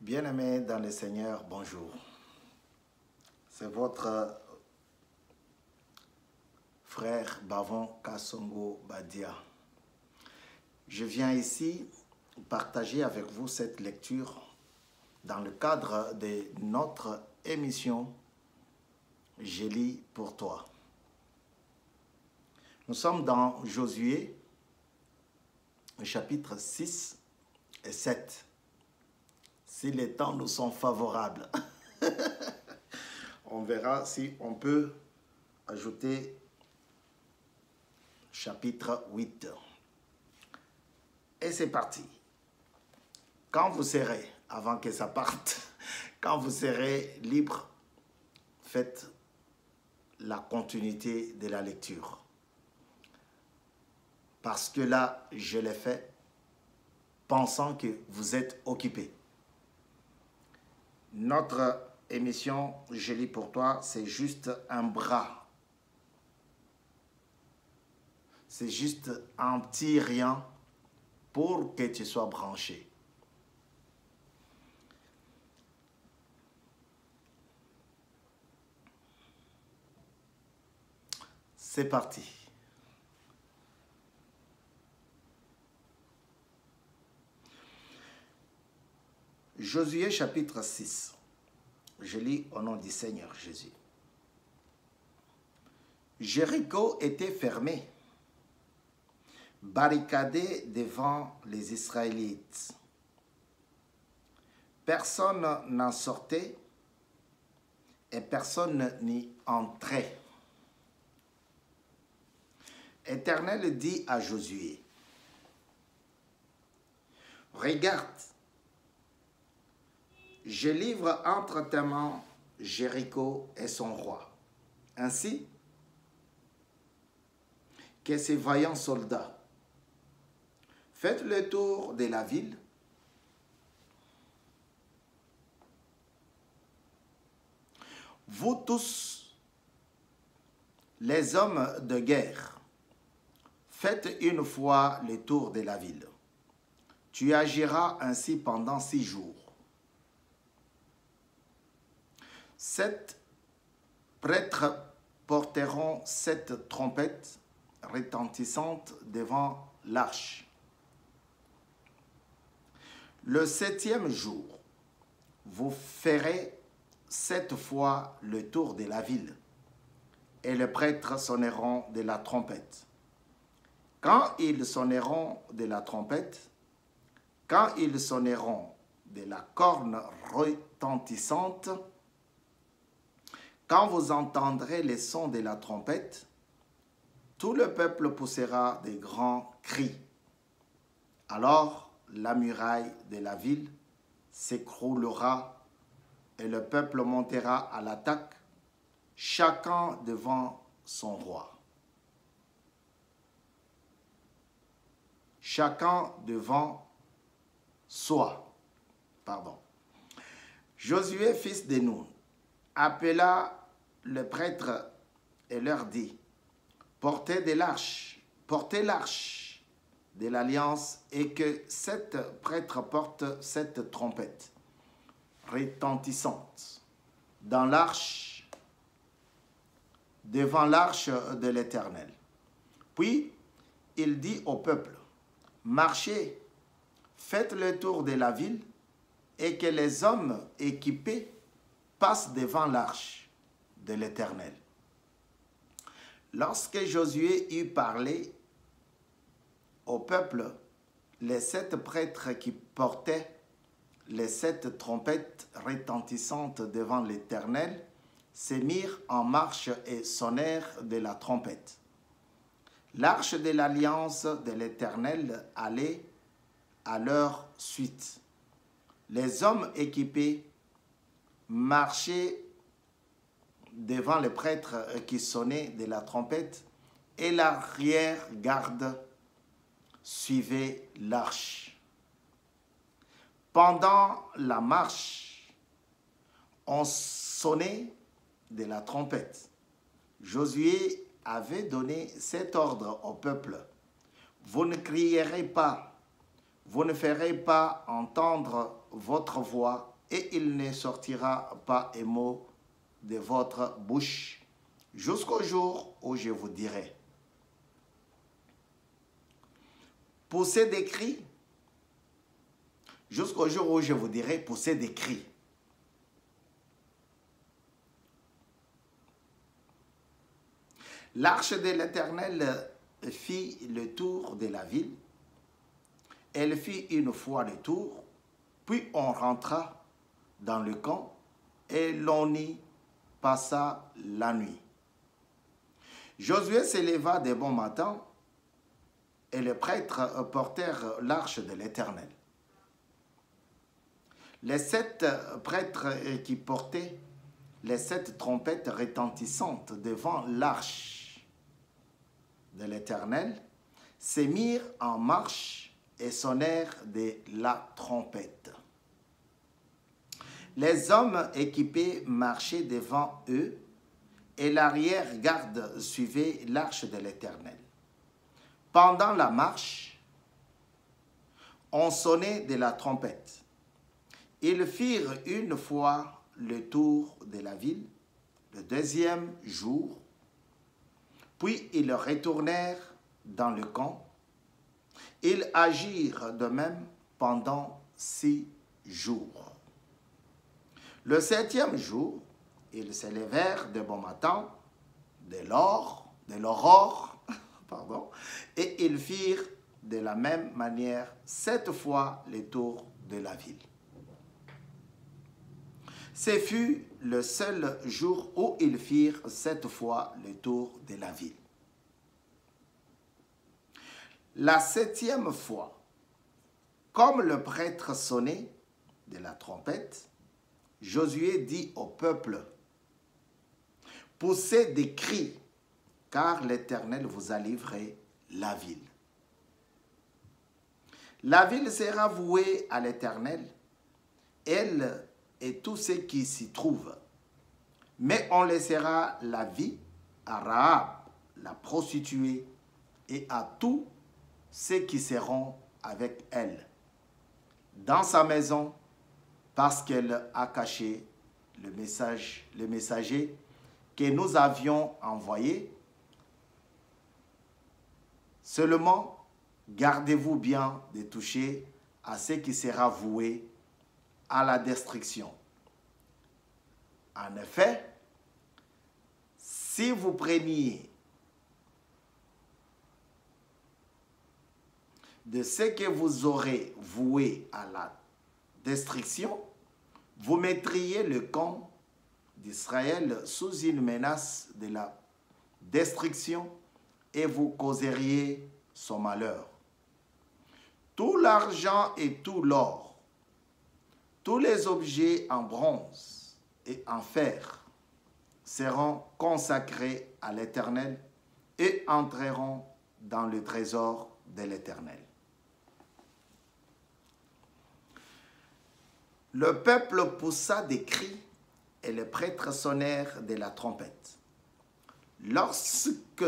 Bien-aimés dans le Seigneur, bonjour. C'est votre frère Bavon Kasongo Badia. Je viens ici partager avec vous cette lecture dans le cadre de notre émission « Je lis pour toi ». Nous sommes dans Josué, chapitre 6 et 7. Si les temps nous sont favorables, on verra si on peut ajouter chapitre 8. Et c'est parti. Quand vous serez, avant que ça parte, quand vous serez libre, faites la continuité de la lecture. Parce que là, je l'ai fait pensant que vous êtes occupés. Notre émission « Je lis pour toi », c'est juste un bras. C'est juste un petit rien pour que tu sois branché. C'est parti. Josué chapitre 6. Je lis au nom du Seigneur Jésus. Jéricho était fermé, barricadé devant les Israélites. Personne n'en sortait et personne n'y entrait. L'Éternel dit à Josué, « Regarde, je livre entre tes mains Jéricho et son roi, ainsi que ses vaillants soldats. Faites le tour de la ville. Vous tous, les hommes de guerre, faites une fois le tour de la ville. Tu agiras ainsi pendant 6 jours. 7 prêtres porteront 7 trompettes retentissantes devant l'arche. Le 7e jour, vous ferez 7 fois le tour de la ville, et les prêtres sonneront de la trompette. Quand ils sonneront de la trompette, quand ils sonneront de la corne retentissante, quand vous entendrez les sons de la trompette, tout le peuple poussera de grands cris. Alors la muraille de la ville s'écroulera et le peuple montera à l'attaque, chacun devant son roi. Chacun devant soi. Josué, fils de Nun, appela le prêtre et leur dit, portez l'arche de l'alliance et que 7 prêtres portent 7 trompettes retentissantes dans l'arche, devant l'arche de l'Éternel. Puis il dit au peuple, marchez, faites le tour de la ville et que les hommes équipés passent devant l'arche de l'Éternel. Lorsque Josué eut parlé au peuple, les 7 prêtres qui portaient les 7 trompettes retentissantes devant l'Éternel se mirent en marche et sonnèrent de la trompette. L'arche de l'alliance de l'Éternel allait à leur suite. Les hommes équipés marchaient devant les prêtres qui sonnaient de la trompette et l'arrière-garde suivait l'arche. Pendant la marche, on sonnait de la trompette. Josué avait donné cet ordre au peuple. Vous ne crierez pas, vous ne ferez pas entendre votre voix et il ne sortira pas un mot de votre bouche jusqu'au jour où je vous dirai. Poussez des cris, jusqu'au jour où je vous dirai, poussez des cris. L'arche de l'Éternel fit le tour de la ville. Elle fit une fois le tour, puis on rentra dans le camp et l'on y passa la nuit. Josué se leva de bon matin et les prêtres portèrent l'arche de l'Éternel. Les 7 prêtres qui portaient les 7 trompettes retentissantes devant l'arche de l'Éternel se mirent en marche et sonnèrent de la trompette. Les hommes équipés marchaient devant eux et l'arrière-garde suivait l'arche de l'Éternel. Pendant la marche, on sonnait de la trompette. Ils firent une fois le tour de la ville, le deuxième jour, puis ils retournèrent dans le camp. Ils agirent de même pendant 6 jours. Le 7e jour, ils se levèrent de bon matin, de l'aurore, et ils firent de la même manière 7 fois le tour de la ville. Ce fut le seul jour où ils firent 7 fois le tour de la ville. La 7e fois, comme le prêtre sonnait de la trompette, Josué dit au peuple, « Poussez des cris, car l'Éternel vous a livré la ville. La ville sera vouée à l'Éternel, elle et tous ceux qui s'y trouvent. Mais on laissera la vie à Rahab, la prostituée, et à tous ceux qui seront avec elle, dans sa maison, parce qu'elle a caché le messager que nous avions envoyé. Seulement, gardez-vous bien de toucher à ce qui sera voué à la destruction. En effet, si vous preniez de ce que vous aurez voué à la destruction, vous mettriez le camp d'Israël sous une menace de la destruction et vous causeriez son malheur. Tout l'argent et tout l'or, tous les objets en bronze et en fer seront consacrés à l'Éternel et entreront dans le trésor de l'Éternel. Le peuple poussa des cris et les prêtres sonnèrent de la trompette. Lorsque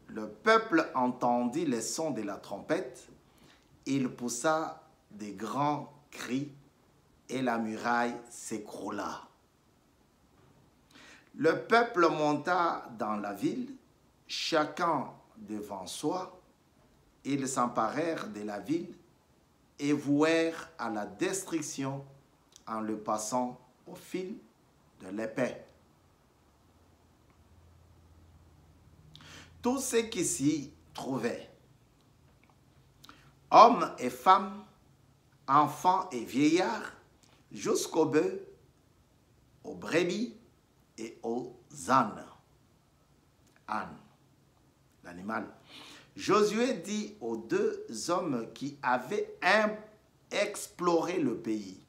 le peuple entendit les sons de la trompette, il poussa des grands cris et la muraille s'écroula. Le peuple monta dans la ville, chacun devant soi. Ils s'emparèrent de la ville et vouèrent à la destruction en le passant au fil de l'épée. Tous ceux qui s'y trouvaient, hommes et femmes, enfants et vieillards, jusqu'aux bœufs, aux brebis et aux ânes. Âne, l'animal. Josué dit aux 2 hommes qui avaient exploré le pays,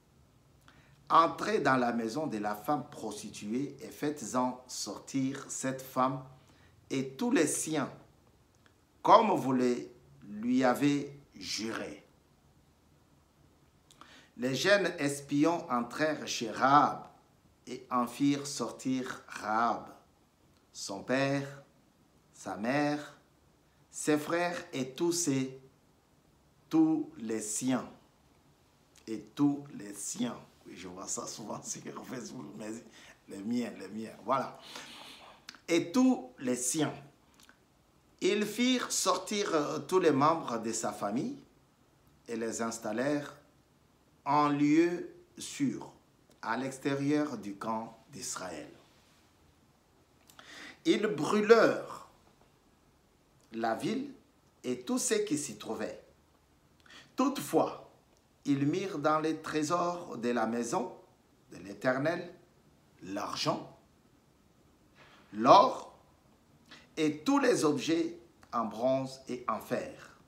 « Entrez dans la maison de la femme prostituée et faites-en sortir cette femme et tous les siens, comme vous lui avez juré. » Les jeunes espions entrèrent chez Rahab et en firent sortir Rahab, son père, sa mère, ses frères et tous les siens. et tous les siens. Oui, je vois ça souvent sur Facebook, mais les miens, voilà. Et tous les siens. Ils firent sortir tous les membres de sa famille et les installèrent en lieu sûr, à l'extérieur du camp d'Israël. Ils brûlèrent la ville et tout ce qui s'y trouvait. Toutefois, ils mirent dans les trésors de la maison de l'Éternel l'argent, l'or et tous les objets en bronze et en fer.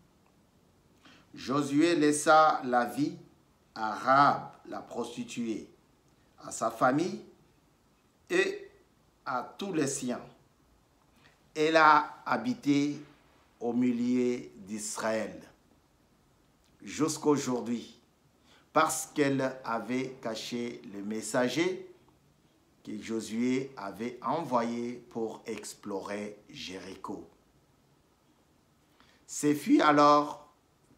Josué laissa la vie à Rahab, la prostituée, à sa famille et à tous les siens. Elle a habité au milieu d'Israël jusqu'aujourd'hui, parce qu'elle avait caché le messager que Josué avait envoyé pour explorer Jéricho. Ce fut alors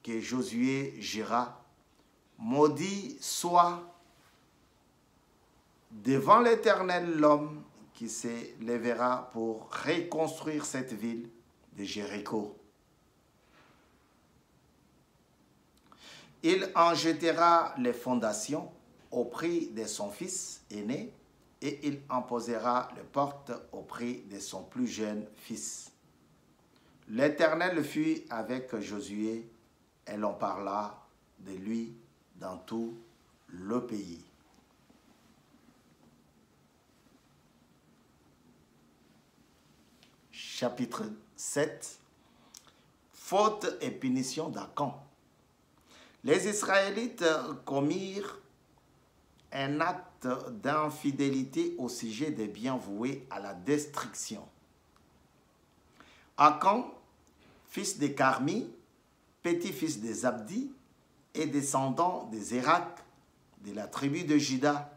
que Josué jura: maudit soit devant l'Éternel l'homme qui se lèvera pour reconstruire cette ville de Jéricho. Il en jettera les fondations au prix de son fils aîné et il en posera les portes au prix de son plus jeune fils. L'Éternel fut avec Josué et l'on parla de lui dans tout le pays. Chapitre 7. Faute et punition d'Acan. Les Israélites commirent un acte d'infidélité au sujet des biens voués à la destruction. Acan, fils de Carmi, petit-fils de Zabdi et descendant de Zérak, de la tribu de Juda,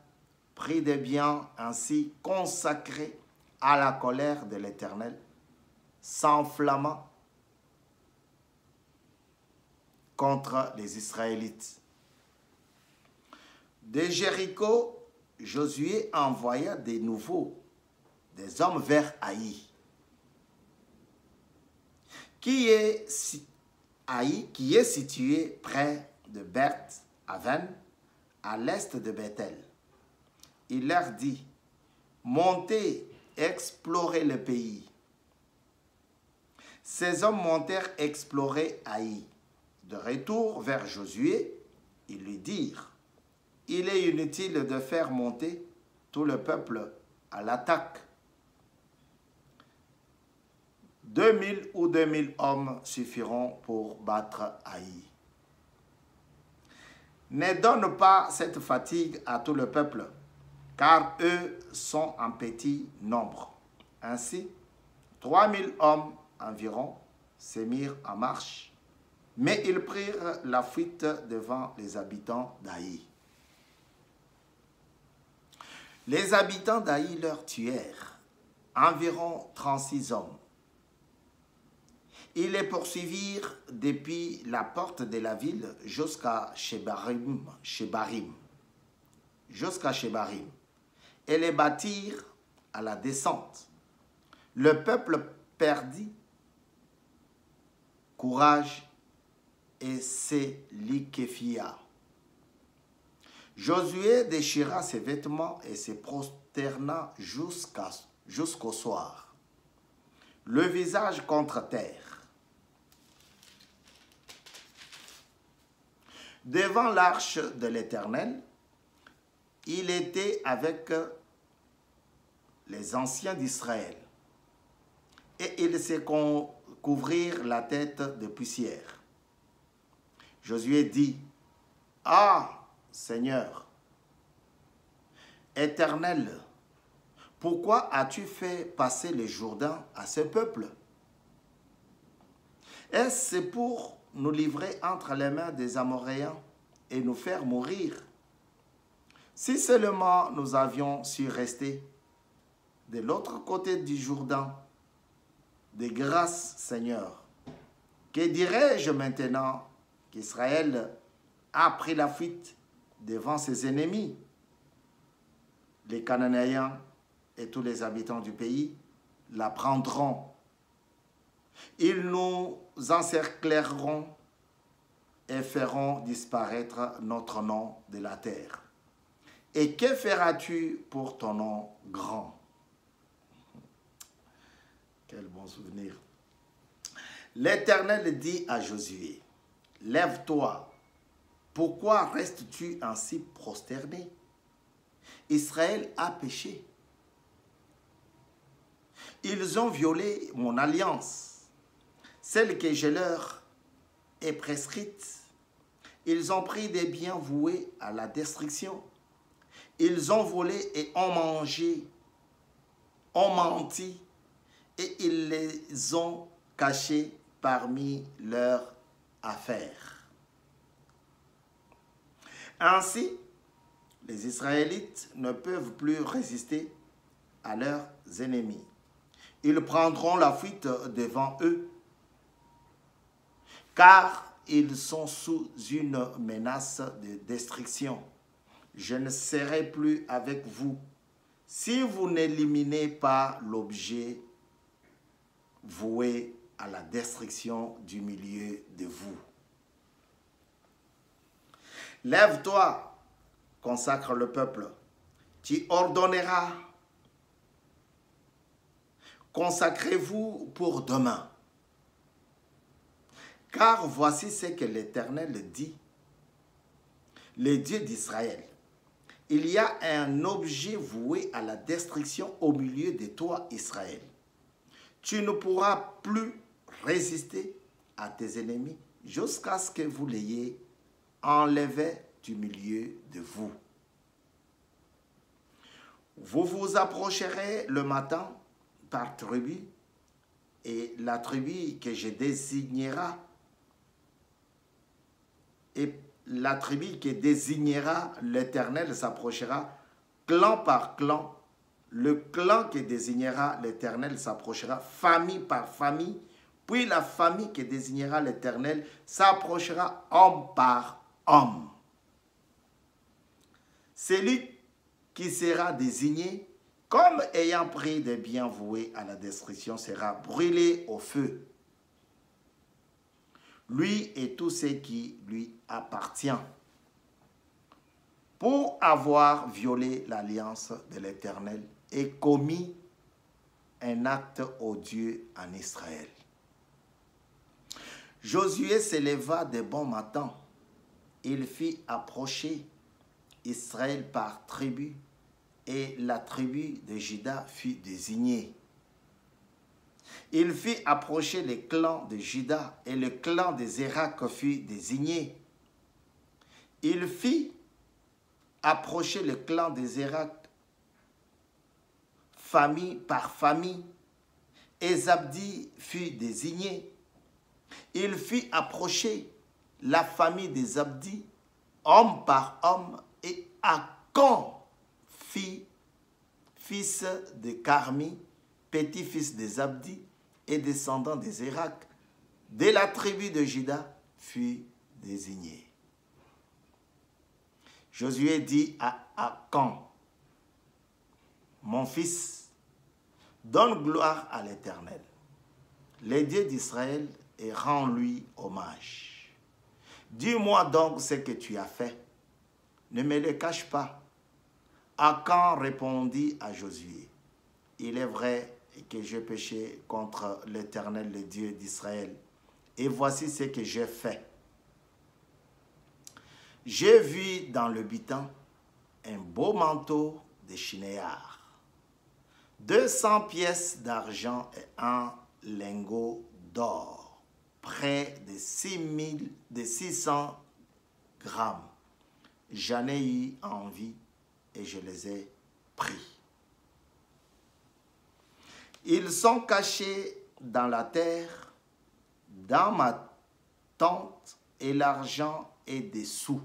prit des biens ainsi consacrés à la colère de l'Éternel, s'enflammant contre les Israélites. De Jéricho, Josué envoya de nouveau des hommes vers Haï, qui est situé près de Beth-Aven, à l'est de Bethel. Il leur dit: montez, explorez le pays. Ces hommes montèrent explorer Haï. De retour vers Josué, ils lui dirent: il est inutile de faire monter tout le peuple à l'attaque. 2000 ou 2000 hommes suffiront pour battre Haï. Ne donne pas cette fatigue à tout le peuple, car eux sont en petit nombre. Ainsi, 3000 hommes environ se mirent en marche, mais ils prirent la fuite devant les habitants d'Haï. Les habitants d'Haï leur tuèrent environ 36 hommes. Ils les poursuivirent depuis la porte de la ville jusqu'à Shebarim, et les battirent à la descente. Le peuple perdit courage et se liquéfia. Josué déchira ses vêtements et se prosterna jusqu'au soir, le visage contre terre. Devant l'arche de l'Éternel, il était avec les anciens d'Israël, et ils se couvrirent la tête de poussière. Josué dit: ah, Seigneur, Éternel, pourquoi as-tu fait passer le Jourdain à ce peuple? Est-ce pour nous livrer entre les mains des Amoréens et nous faire mourir? Si seulement nous avions su rester de l'autre côté du Jourdain. De grâce, Seigneur, que dirais-je maintenant qu'Israël a pris la fuite devant ses ennemis. Les Cananéens et tous les habitants du pays la prendront. Ils nous encercleront et feront disparaître notre nom de la terre. Et que feras-tu pour ton nom grand? Quel bon souvenir. L'Éternel dit à Josué, lève-toi, pourquoi restes-tu ainsi prosterné? Israël a péché. Ils ont violé mon alliance, celle que je leur ai prescrite. Ils ont pris des biens voués à la destruction. Ils ont volé et ont mangé, ont menti, et ils les ont cachés parmi leurs affaires. Ainsi, les Israélites ne peuvent plus résister à leurs ennemis. Ils prendront la fuite devant eux, car ils sont sous une menace de destruction. Je ne serai plus avec vous si vous n'éliminez pas l'objet voué à la destruction du milieu de vous. Lève-toi, consacre le peuple, tu ordonneras. Consacrez-vous pour demain. Car voici ce que l'Éternel dit, le Dieu d'Israël. Il y a un objet voué à la destruction au milieu de toi, Israël. Tu ne pourras plus résister à tes ennemis jusqu'à ce que vous l'ayez enlevé du milieu de vous. Vous vous approcherez le matin par tribu, et la tribu que je désignerai, et la tribu que désignera l'Éternel s'approchera clan par clan. Le clan que désignera l'Éternel s'approchera famille par famille. Puis la famille que désignera l'Éternel s'approchera homme par homme. Celui qui sera désigné comme ayant pris des biens voués à la destruction sera brûlé au feu. Lui et tout ce qui lui appartient, pour avoir violé l'alliance de l'Éternel et commis un acte odieux en Israël. Josué s'éleva de bon matin. Il fit approcher Israël par tribu, et la tribu de Juda fut désignée. Il fit approcher les clans de Juda, et le clan de Zérak fut désigné. Il fit approcher le clan de Zérak, famille par famille, et Zabdi fut désigné. Il fit approcher la famille de Zabdi, homme par homme, et Acon, fils de Carmi, petit-fils de Zabdi et descendant de Zérak, de la tribu de Juda, fut désigné. Josué dit à Acon, mon fils, donne gloire à l'Éternel, le Dieu d'Israël, et rends-lui hommage. Dis-moi donc ce que tu as fait. Ne me le cache pas. Acon répondit à Josué, il est vrai que j'ai péché contre l'Éternel, le Dieu d'Israël, et voici ce que j'ai fait. J'ai vu dans le butin un beau manteau de chinéar, 200 pièces d'argent et un lingot d'or, près de 600 grammes. J'en ai eu envie et je les ai pris. Ils sont cachés dans la terre, dans ma tente, et l'argent est dessous.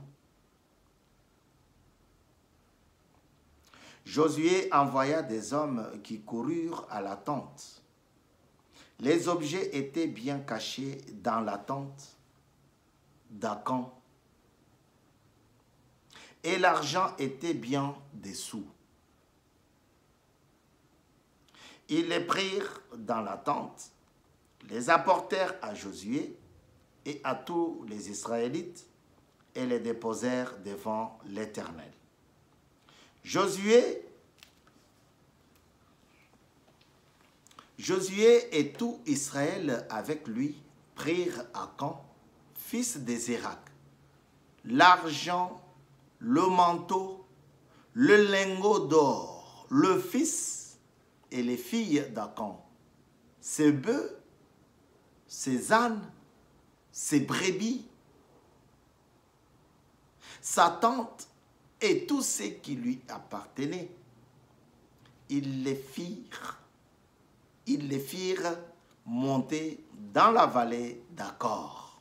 Josué envoya des hommes qui coururent à la tente. Les objets étaient bien cachés dans la tente d'Acon. et l'argent était bien des sous. Ils les prirent dans la tente, les apportèrent à Josué et à tous les Israélites et les déposèrent devant l'Éternel. Josué et tout Israël avec lui prirent Akan, fils de Zérak, l'argent, le manteau, le lingot d'or, le fils et les filles d'Akan, ses bœufs, ses ânes, ses brebis, sa tente et tout ce qui lui appartenait. Ils les firent monter dans la vallée d'Acor.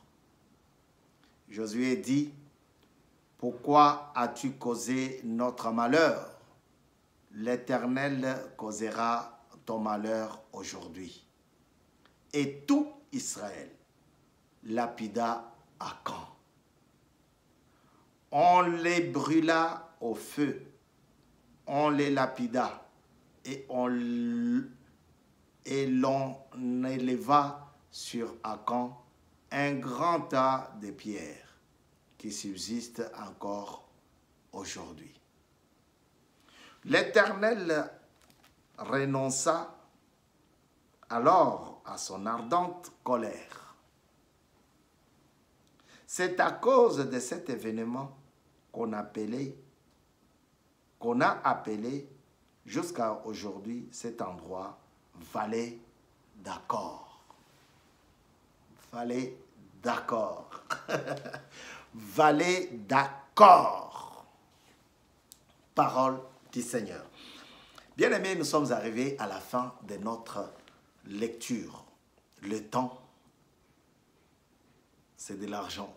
Josué dit, « Pourquoi as-tu causé notre malheur? L'Éternel causera ton malheur aujourd'hui. » Et tout Israël lapida Akan. On les brûla au feu, on les lapida et l'on éleva sur Akan un grand tas de pierres qui subsiste encore aujourd'hui. L'Éternel renonça alors à son ardente colère. C'est à cause de cet événement qu'on a appelé jusqu'à aujourd'hui cet endroit Vallée d'Acor. Vallée d'Acor. Vallée d'Acor. Parole du Seigneur. Bien-aimés, nous sommes arrivés à la fin de notre lecture. Le temps, c'est de l'argent.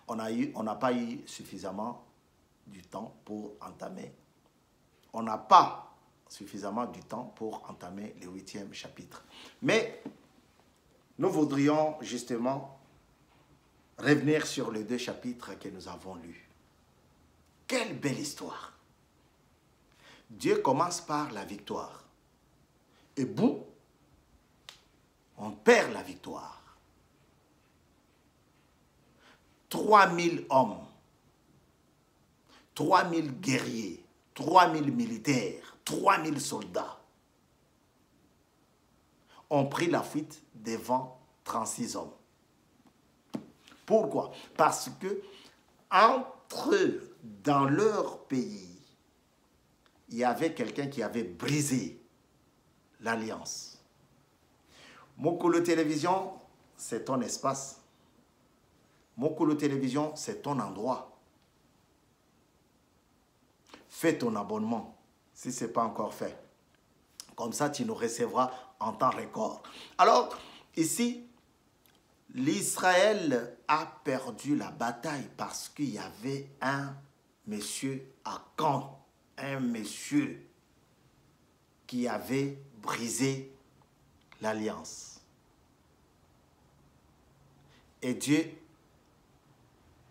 On n'a pas eu suffisamment du temps pour entamer. On n'a pas suffisamment du temps pour entamer le 8e chapitre. Mais nous voudrions justement revenir sur les 2 chapitres que nous avons lus. Quelle belle histoire! Dieu commence par la victoire. Et boum, on perd la victoire. 3000 hommes, 3000 guerriers, 3000 militaires, 3000 soldats ont pris la fuite devant 36 hommes. Pourquoi? Parce que entre eux, dans leur pays, il y avait quelqu'un qui avait brisé l'alliance. Mokolo Télévision, c'est ton espace. Mokolo Télévision, c'est ton endroit. Fais ton abonnement, si ce n'est pas encore fait. Comme ça, tu nous recevras en temps record. Alors, ici, l'Israël a perdu la bataille parce qu'il y avait un monsieur Akan, un monsieur qui avait brisé l'alliance. Et Dieu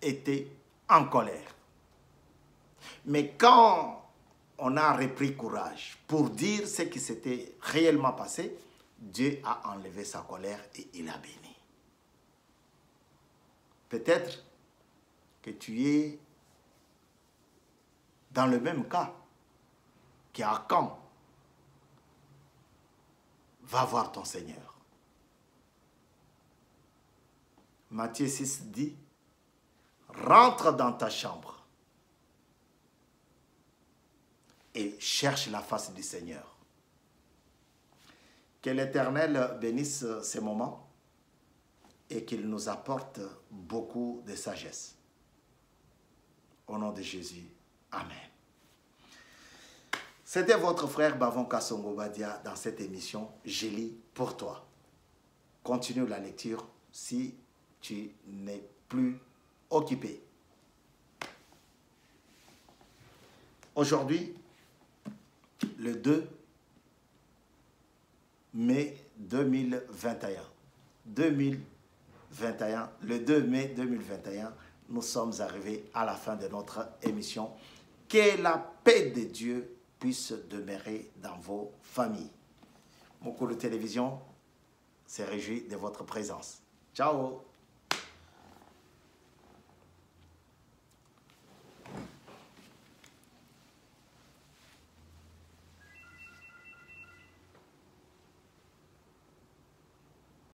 était en colère. Mais quand on a repris courage pour dire ce qui s'était réellement passé, Dieu a enlevé sa colère et il a béni. Peut-être que tu es dans le même cas qu'Akan. Va voir ton Seigneur. Matthieu 6 dit, rentre dans ta chambre et cherche la face du Seigneur. Que l'Éternel bénisse ces moments et qu'il nous apporte beaucoup de sagesse. Au nom de Jésus, Amen. C'était votre frère Bavon Kassongo Badia dans cette émission « Je lis pour toi ». Continue la lecture si tu n'es plus occupé. Aujourd'hui, le 2 mai 2021. Le 2 mai 2021, nous sommes arrivés à la fin de notre émission. Que la paix de Dieu puisse demeurer dans vos familles. Mon coup de télévision se réjouit de votre présence. Ciao!